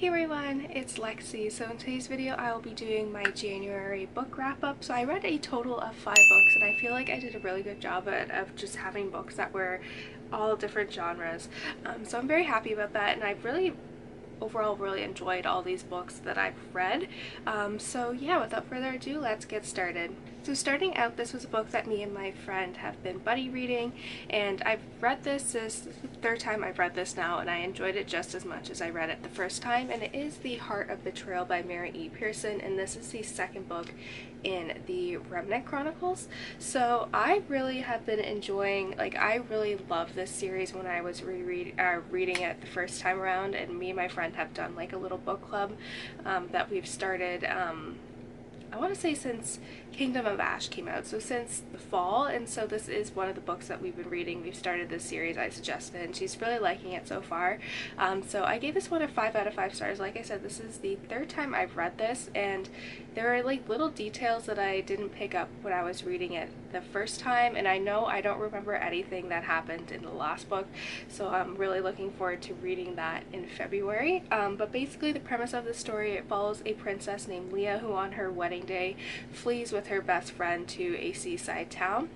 Hey everyone, it's Lexi. So in today's video I will be doing my January book wrap up. So I read a total of 5 books and I feel like I did a really good job of just having books that were all different genres. So I'm very happy about that, and I've overall really enjoyed all these books that I've read. So yeah, without further ado, let's get started. So starting out, this was a book that me and my friend have been buddy reading, and I've read this is the third time I've read this now, and I enjoyed it just as much as I read it the first time, and it is The Heart of Betrayal by Mary E. Pearson, and this is the second book in the Remnant Chronicles. So I really have been enjoying, I really loved this series when I was reading it the first time around, and me and my friend have done like a little book club that we've started I want to say since Kingdom of Ash came out, so since the fall, and so this is one of the books that we've been reading. We've started this series I suggested, and she's really liking it so far. So I gave this one a 5 out of 5 stars. Like I said, this is the third time I've read this, and there are like little details that I didn't pick up when I was reading it the first time, and I know I don't remember anything that happened in the last book, so I'm really looking forward to reading that in February. But basically the premise of the story, it follows a princess named Leah who on her wedding day flees with her best friend to a seaside town,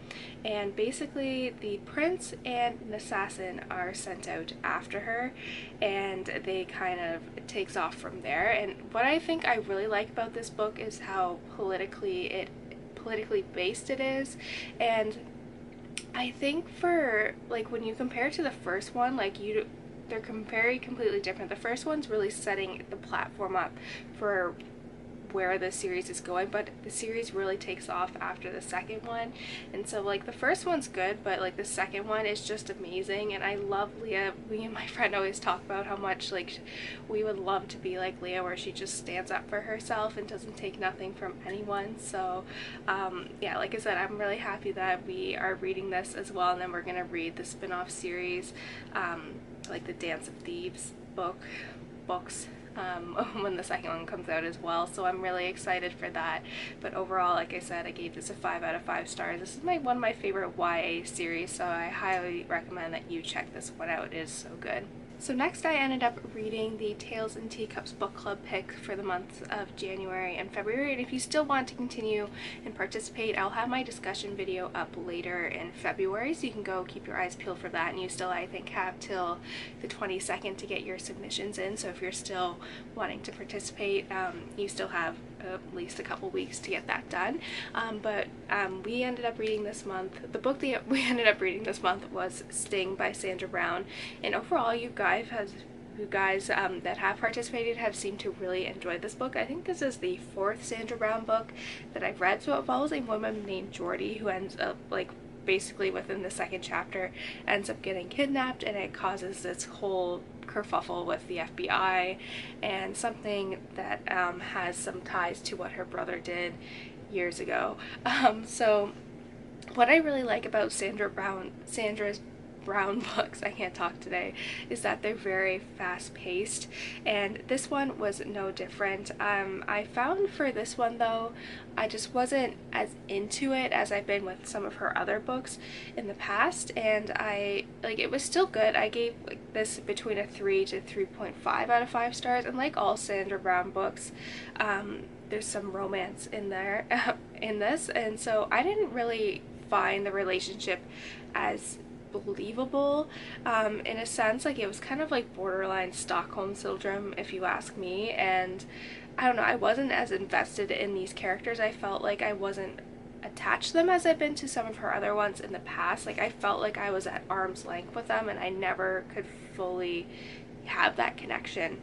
and basically the prince and an assassin are sent out after her, and they kind of takes off from there. And what I think I really like about this book is how politically based it is, and I think for like when you compare to the first one, they're very completely different. The first one's really setting the platform up for where the series is going, but the series really takes off after the second one, and so like the first one's good, but like the second one is just amazing, and I love Leah. Me and my friend always talk about how much like we would love to be like Leah, where she just stands up for herself and doesn't take nothing from anyone. So yeah, like I said, I'm really happy that we are reading this as well, and then we're gonna read the spin-off series, like the Dance of Thieves books when the second one comes out as well, so I'm really excited for that. But overall, like I said, I gave this a 5 out of 5 stars. This is one of my favorite YA series, so I highly recommend that you check this one out. It is so good. So next I ended up reading the Tales and Teacups book club pick for the months of January and February, and if you still want to continue and participate, I'll have my discussion video up later in February, so you can go keep your eyes peeled for that. And you still, I think, have till the 22nd to get your submissions in, so if you're still wanting to participate, you still have at least a couple weeks to get that done. We ended up reading this month, the book that we ended up reading this month was Sting by Sandra Brown, and overall you guys that have participated have seemed to really enjoy this book. I think this is the 4th Sandra Brown book that I've read. So it follows a woman named Jordy who ends up basically within the second chapter ends up getting kidnapped, and it causes this whole kerfuffle with the FBI and something that has some ties to what her brother did years ago. So what I really like about Sandra's Brown books, I can't talk today, is that they're very fast-paced, and this one was no different. I found for this one though, I just wasn't as into it as I've been with some of her other books in the past, and it was still good. I gave this between a 3 to 3.5 out of 5 stars, and like all Sandra Brown books, there's some romance in there in this, and so I didn't really find the relationship as believable in a sense. Like, it was kind of like borderline Stockholm syndrome, if you ask me, and I don't know, I wasn't as invested in these characters. I felt like I wasn't attached to them as I've been to some of her other ones in the past. Like, I felt like I was at arm's length with them, and I never could fully have that connection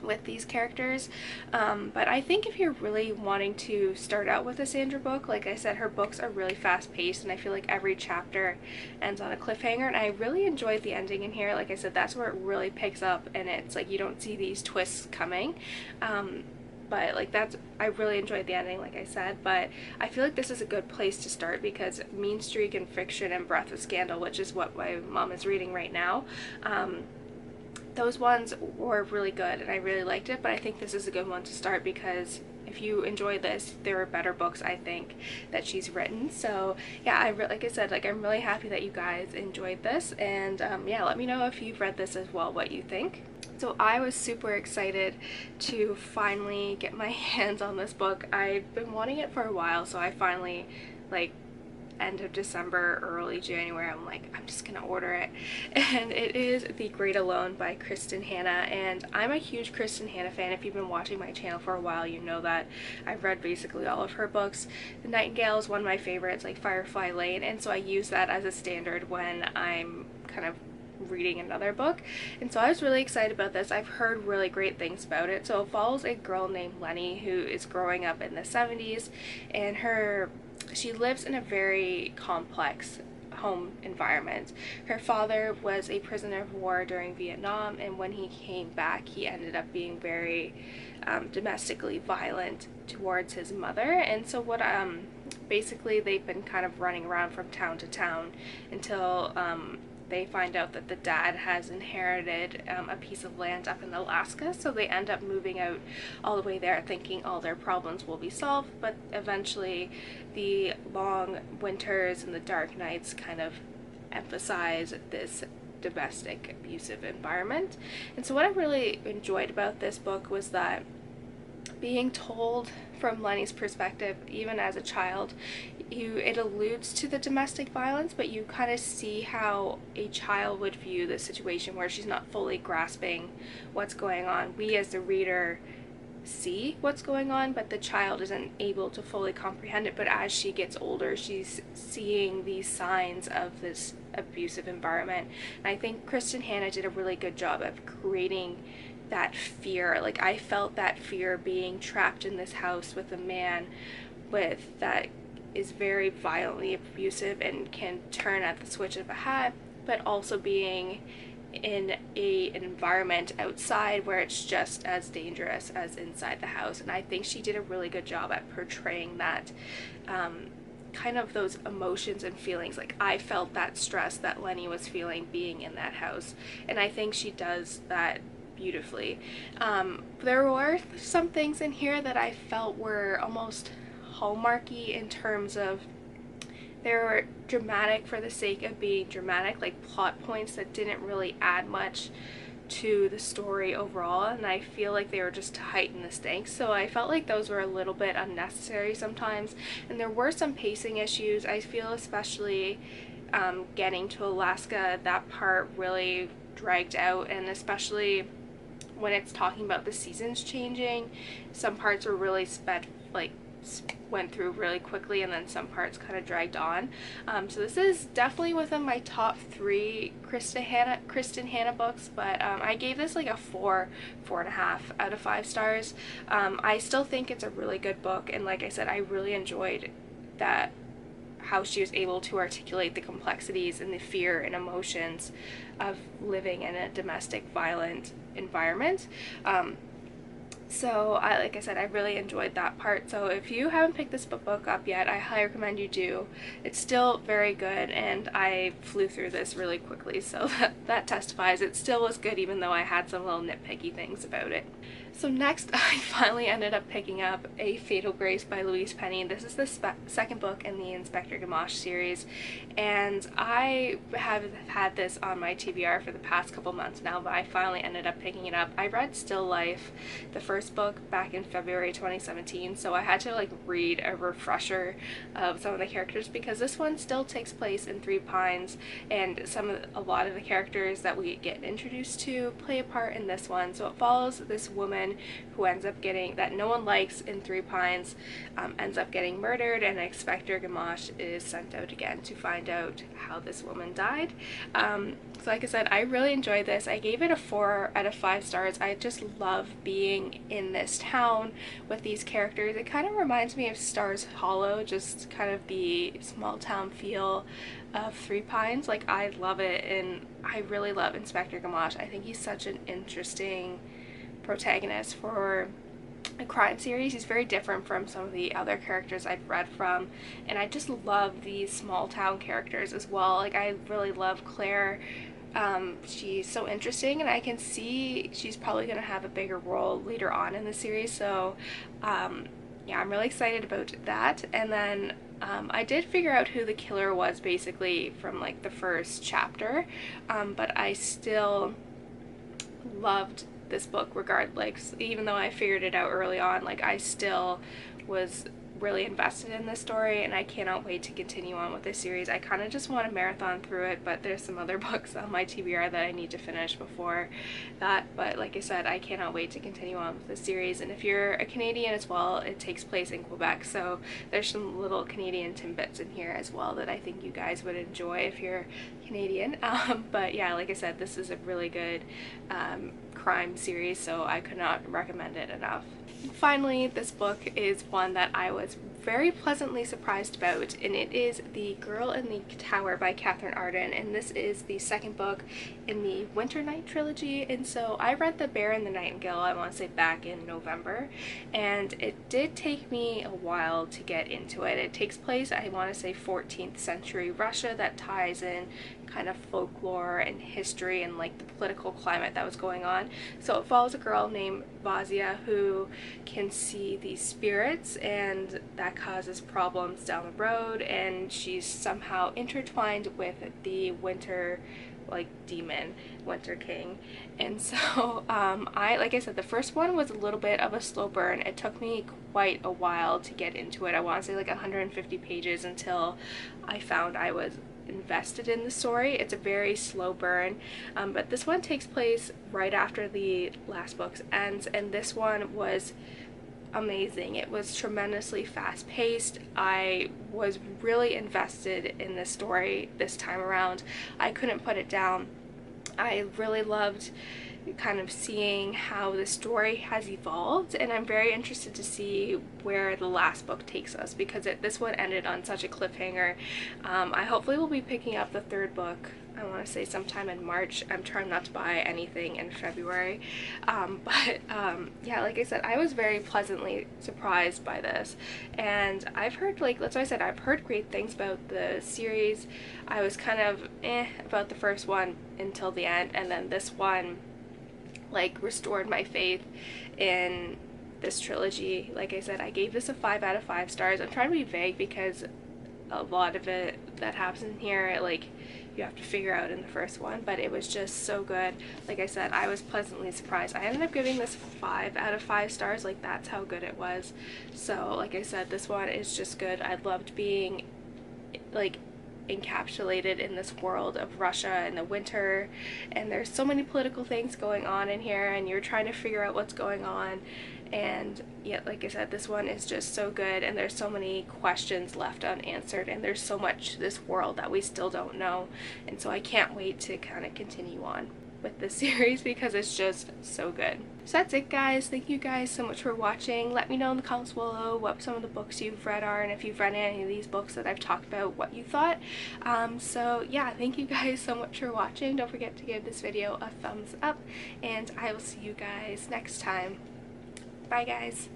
with these characters. But I think if you're really wanting to start out with a Sandra book, like I said, her books are really fast-paced, and I feel like every chapter ends on a cliffhanger, and I really enjoyed the ending in here. Like I said, that's where it really picks up, and it's like you don't see these twists coming. But like I really enjoyed the ending, like I said, but I feel like this is a good place to start because Mean Streak and Fiction and Breath of Scandal, which is what my mom is reading right now, those ones were really good and I really liked it, but I think this is a good one to start because if you enjoy this, there are better books I think that she's written. So yeah, like I said, I'm really happy that you guys enjoyed this, and yeah, let me know if you've read this as well, what you think. So I was super excited to finally get my hands on this book. I've been wanting it for a while, so I finally, like, end of December, early January, I'm like, I'm just gonna order it. And it is The Great Alone by Kristin Hannah, and I'm a huge Kristin Hannah fan. If you've been watching my channel for a while, you know that I've read basically all of her books. The Nightingale is one of my favorites, like Firefly Lane, and so I use that as a standard when I'm kind of reading another book. And so I was really excited about this. I've heard really great things about it. So it follows a girl named Lenny who is growing up in the 70s, and she lives in a very complex home environment. Her father was a prisoner of war during Vietnam, and when he came back, he ended up being very domestically violent towards his mother. And so basically they've been kind of running around from town to town until they find out that the dad has inherited a piece of land up in Alaska, so they end up moving out all the way there thinking all their problems will be solved, but eventually the long winters and the dark nights kind of emphasize this domestic abusive environment. And so what I really enjoyed about this book was that being told from Lenny's perspective, even as a child, it alludes to the domestic violence, but you kind of see how a child would view the situation where she's not fully grasping what's going on. We as the reader see what's going on, but the child isn't able to fully comprehend it. But as she gets older, she's seeing these signs of this abusive environment. And I think Kristin Hannah did a really good job of creating that fear. Like, I felt that fear being trapped in this house with a man that is very violently abusive and can turn at the switch of a hat, but also being in an environment outside where it's just as dangerous as inside the house. And I think she did a really good job at portraying that kind of those emotions and feelings. Like, I felt that stress that Lenny was feeling being in that house, and I think she does that beautifully. There were some things in here that I felt were almost Hallmarky in terms of they were dramatic for the sake of being dramatic, like plot points that didn't really add much to the story overall, and I feel like they were just to heighten the stakes. So I felt like those were a little bit unnecessary sometimes, and there were some pacing issues. I feel especially getting to Alaska, that part really dragged out, and especially when it's talking about the seasons changing, some parts were really went through really quickly, and then some parts kind of dragged on. So this is definitely within my top 3 Kristin Hannah books, but I gave this like a 4.5 out of 5 stars. I still think it's a really good book, and like I said, I really enjoyed that how she was able to articulate the complexities and the fear and emotions of living in a domestic violent environment. So like I said, I really enjoyed that part. So if you haven't picked this book up yet, I highly recommend you do. It's still very good, and I flew through this really quickly, so that testifies. It still was good even though I had some little nitpicky things about it. So next, I finally ended up picking up A Fatal Grace by Louise Penny. This is the second book in the Inspector Gamache series, and I have had this on my TBR for the past couple months now, but I finally ended up picking it up. I read Still Life, the first book, back in February 2017, so I had to like read a refresher of some of the characters because this one still takes place in Three Pines, and a lot of the characters that we get introduced to play a part in this one. So it follows this woman who ends up that no one likes in Three Pines, ends up getting murdered, and Inspector Gamache is sent out again to find out how this woman died. So like I said, I really enjoyed this. I gave it a 4 out of 5 stars. I just love being in this town with these characters. It kind of reminds me of Stars Hollow, just kind of the small town feel of Three Pines. Like, I love it, and I really love Inspector Gamache. I think he's such an interesting protagonist for a crime series. He's very different from some of the other characters I've read from, and I just love these small town characters as well. Like, I really love Claire. She's so interesting, and I can see she's probably going to have a bigger role later on in the series, so yeah, I'm really excited about that. And then I did figure out who the killer was basically from like the first chapter, but I still loved this book regardless. Even though I figured it out early on, like I still was really invested in this story, and I cannot wait to continue on with this series. I kind of just want to marathon through it, but there's some other books on my TBR that I need to finish before that. But like I said, I cannot wait to continue on with this series. And if you're a Canadian as well, it takes place in Quebec, so there's some little Canadian tidbits in here as well that I think you guys would enjoy if you're Canadian. But yeah, like I said, this is a really good crime series, so I could not recommend it enough. Finally, this book is one that I was very pleasantly surprised about, and it is The Girl in the Tower by Katherine Arden, and this is the second book in the Winternight trilogy. And so I read The Bear and the Nightingale, I want to say back in November, and it did take me a while to get into it. It takes place, I want to say, 14th century Russia, that ties in kind of folklore and history and like the political climate that was going on. So it follows a girl named Vazia who can see these spirits, and that causes problems down the road, and she's somehow intertwined with the winter demon, Winter King. And so like I said, the first one was a little bit of a slow burn. It took me quite a while to get into it. I want to say like 150 pages until I found I was invested in the story. It's a very slow burn, but this one takes place right after the last book's ends, and this one was amazing. It was tremendously fast-paced. I was really invested in this story this time around. I couldn't put it down. I really loved kind of seeing how the story has evolved, and I'm very interested to see where the last book takes us, because this one ended on such a cliffhanger. I hopefully will be picking up the third book, I want to say sometime in March. I'm trying not to buy anything in February, yeah, like I said, I was very pleasantly surprised by this, and I've heard, like, that's why I said I've heard great things about the series. I was kind of about the first one until the end, and then this one like restored my faith in this trilogy. Like I said, I gave this a 5 out of 5 stars. I'm trying to be vague because a lot of it that happens in here, like, you have to figure out in the first one, but it was just so good. Like I said, I was pleasantly surprised. I ended up giving this 5 out of 5 stars. Like, that's how good it was. So like I said, this one is just good. I loved being like encapsulated in this world of Russia in the winter, and there's so many political things going on in here, and you're trying to figure out what's going on. And yeah, like I said, this one is just so good, and there's so many questions left unanswered, and there's so much to this world that we still don't know, and so I can't wait to kind of continue on with this series because it's just so good. So that's it, guys. Thank you guys so much for watching. Let me know in the comments below what some of the books you've read are, and if you've read any of these books that I've talked about, what you thought. So yeah, thank you guys so much for watching. Don't forget to give this video a thumbs up, and I will see you guys next time. Bye, guys.